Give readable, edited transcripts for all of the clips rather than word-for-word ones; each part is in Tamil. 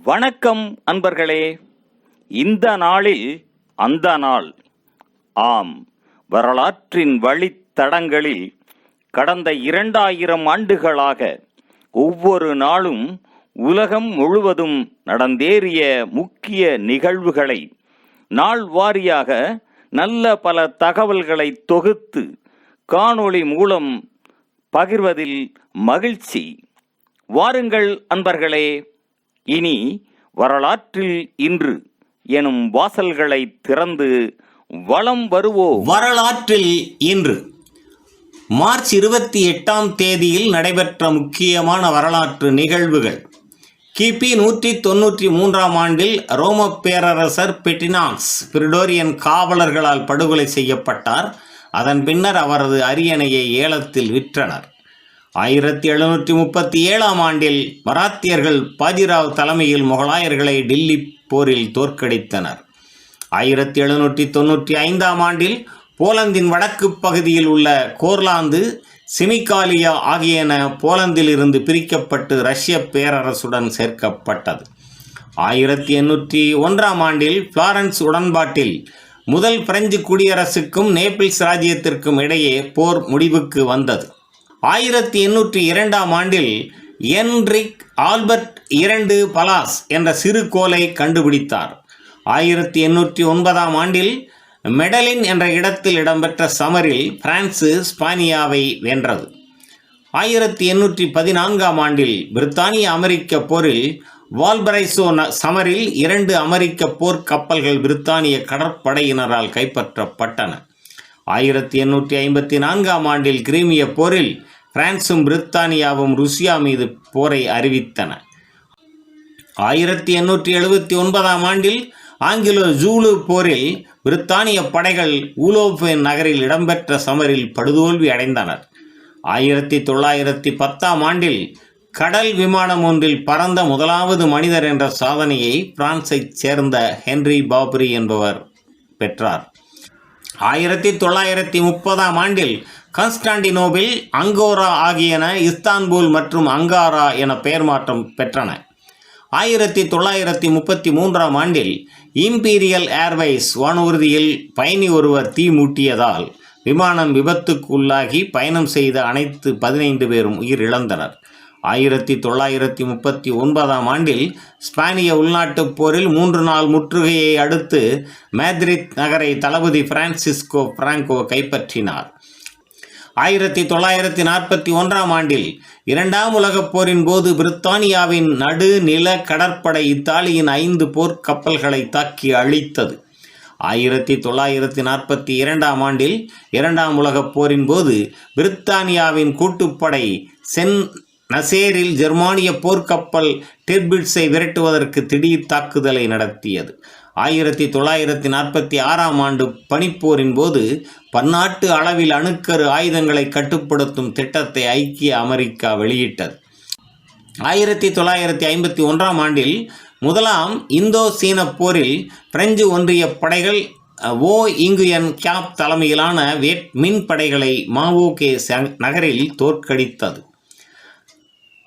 வணக்கம் அன்பர்களே. இந்த நாளில் அந்த நாள். ஆம், வரலாற்றின் வழித்தடங்களில் கடந்த 2000 ஆண்டுகளாக ஒவ்வொரு நாளும் உலகம் முழுவதும் நடந்தேறிய முக்கிய நிகழ்வுகளை நாள் வாரியாக நல்ல பல தகவல்களை தொகுத்து காணொளி மூலம் பகிர்வதில் மகிழ்ச்சி. வாருங்கள் அன்பர்களே, இனி வரலாற்றில் இன்று எனும் வாசல்களை திறந்து வலம் வருவோம். வரலாற்றில் இன்று மார்ச் 28ஆம் தேதியில் நடைபெற்ற முக்கியமான வரலாற்று நிகழ்வுகள். கிபி 193ஆம் ஆண்டில் ரோம பேரரசர் பெர்டினாக்ஸ் பிரிடோரியன் காவலர்களால் படுகொலை செய்யப்பட்டார். அதன் பின்னர் அவரது அரியணையை ஏலத்தில் விற்றனர். 1737ஆம் ஆண்டில் மராத்தியர்கள் பாஜிராவ் தலைமையில் முகலாயர்களை டில்லி போரில் தோற்கடித்தனர். 1795ஆம் ஆண்டில் போலந்தின் வடக்கு பகுதியில் உள்ள கோர்லாந்து, சிமிகாலியா ஆகியன போலந்தில் இருந்து பிரிக்கப்பட்டு ரஷ்ய பேரரசுடன் சேர்க்கப்பட்டது. 1801ஆம் ஆண்டில் பிளாரன்ஸ் உடன்பாட்டில் முதல் பிரெஞ்சு குடியரசுக்கும் நேபிள்ஸ் ராஜ்யத்திற்கும் இடையே போர் முடிவுக்கு வந்தது. 1802ஆம் ஆண்டில் என்ரிக் ஆல்பர்ட் II பலாஸ் என்ற சிறு கோலை கண்டுபிடித்தார். 1809ஆம் ஆண்டில் மெடலின் என்ற இடத்தில் இடம்பெற்ற சமரில் பிரான்சு ஸ்பானியாவை வென்றது. 1814ஆம் ஆண்டில் பிரித்தானிய அமெரிக்க போரில் வால்பரைசோ சமரில் 2 அமெரிக்க போர்க்கப்பல்கள் பிரித்தானிய கடற்படையினரால் கைப்பற்றப்பட்டன. 1854ஆம் ஆண்டில் கிரீமிய போரில் பிரான்சும் பிரித்தானியாவும் ருசியா மீது போரை அறிவித்தன. 1879ஆம் ஆண்டில் ஆங்கிலோ ஜூலு போரில் பிரித்தானிய படைகள் ஊலோபென் நகரில் இடம்பெற்ற சமரில் படுதோல்வி அடைந்தனர். 1910ஆம் ஆண்டில் கடல் விமானம் ஒன்றில் பறந்த முதலாவது மனிதர் என்ற சாதனையை பிரான்சைச் சேர்ந்த ஹென்றி பாப்ரி என்பவர் பெற்றார். 1930ஆம் ஆண்டில் கான்ஸ்டாண்டினோபிள், அங்கோரா ஆகியன இஸ்தான்புல் மற்றும் அங்காரா என பெயர் மாற்றம் பெற்றன. 1933ஆம் ஆண்டில் இம்பீரியல் ஏர்வைஸ் வானூர்தியில் பயணி ஒருவர் தீ மூட்டியதால் விமானம் விபத்துக்குள்ளாகி பயணம் செய்த அனைத்து 15 பேரும் உயிரிழந்தனர். 1939ஆம் ஆண்டில் ஸ்பானிய உள்நாட்டுப் போரில் 3 நாள் முற்றுகையை அடுத்து மேத்ரித் நகரை தளபதி பிரான்சிஸ்கோ பிராங்கோ கைப்பற்றினார். 1941ஆம் ஆண்டில் 2ஆம் உலகப் போரின் போது பிரித்தானியாவின் நடு நில கடற்படை இத்தாலியின் 5 போர்க்கப்பல்களை தாக்கி அழித்தது. 1942ஆம் ஆண்டில் 2ஆம் உலகப் போரின் போது பிரித்தானியாவின் கூட்டுப்படை சென் நசேரில் ஜெர்மானிய போர்க்கப்பல் டிர்பிட்ஸை விரட்டுவதற்கு திடீர் தாக்குதலை நடத்தியது. 1946ஆம் ஆண்டு பனிப்போரின் போது பன்னாட்டு அளவில் அணுக்கரு ஆயுதங்களை கட்டுப்படுத்தும் திட்டத்தை ஐக்கிய அமெரிக்கா வெளியிட்டது. 1951ஆம் ஆண்டில் முதலாம் இந்தோ சீன போரில் பிரெஞ்சு ஒன்றிய படைகள் ஓ இங்குயன் கியாப் தலைமையிலான வியட் மின் படைகளை மாவோகே நகரில் தோற்கடித்தது.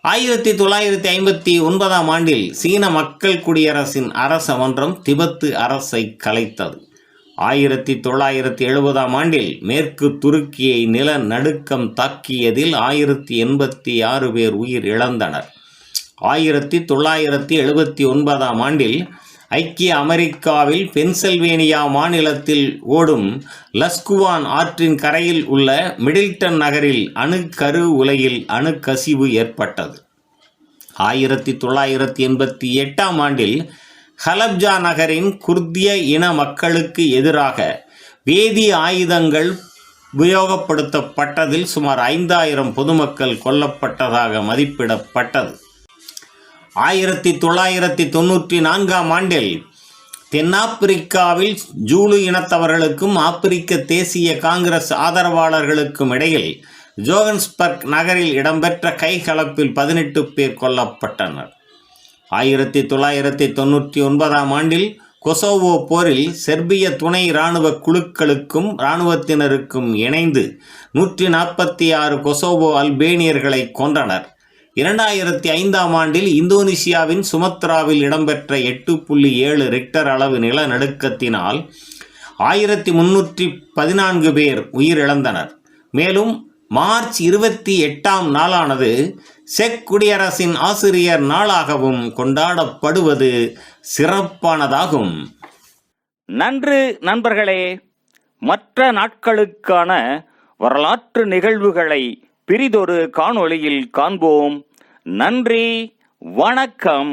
1959ஆம் ஆண்டில் சீன மக்கள் குடியரசின் அரச மன்றம் திபெத்து அரசை கலைத்தது. 1970ஆம் ஆண்டில் மேற்கு துருக்கியை நிலநடுக்கம் தாக்கியதில் 1086 பேர் உயிர் இழந்தனர். 1979ஆம் ஆண்டில் ஐக்கிய அமெரிக்காவில் பென்சில்வேனியா மாநிலத்தில் ஓடும் லஸ்குவான் ஆற்றின் கரையில் உள்ள மிடில்டன் நகரில் அணுக்கரு உலையில் அணுக்கசிவு ஏற்பட்டது. 1988ஆம் ஆண்டில் ஹலப்ஜா நகரின் குர்திய இன மக்களுக்கு எதிராக வேதி ஆயுதங்கள் உபயோகப்படுத்தப்பட்டதில் சுமார் 5000 பொதுமக்கள் கொல்லப்பட்டதாக மதிப்பிடப்பட்டது. 1994ஆம் ஆண்டில் தென்னாப்பிரிக்காவில் ஜூலு இனத்தவர்களுக்கும் ஆப்பிரிக்க தேசிய காங்கிரஸ் ஆதரவாளர்களுக்கும் இடையில் ஜோகன்ஸ்பர்க் நகரில் இடம்பெற்ற கைகலப்பில் 18 பேர் கொல்லப்பட்டனர். 1999ஆம் ஆண்டில் கொசோவோ போரில் செர்பிய துணை இராணுவ குழுக்களுக்கும் இராணுவத்தினருக்கும் இணைந்து 146 கொசோவோ அல்பேனியர்களை கொன்றனர். 2005ஆம் ஆண்டில் இந்தோனேசியாவின் சுமத்ராவில் இடம்பெற்ற 8.7 ரிக்டர் அளவு நிலநடுக்கத்தினால் 1314 பேர் உயிரிழந்தனர். மேலும் மார்ச் 28ஆம் நாளானது செக் குடியரசின் ஆசிரியர் நாளாகவும் கொண்டாடப்படுவது சிறப்பானதாகும். நன்று நண்பர்களே. மற்ற நாட்களுக்கான வரலாற்று நிகழ்வுகளை பிறிதொரு காணொளியில் காண்போம். நன்றி, வணக்கம்.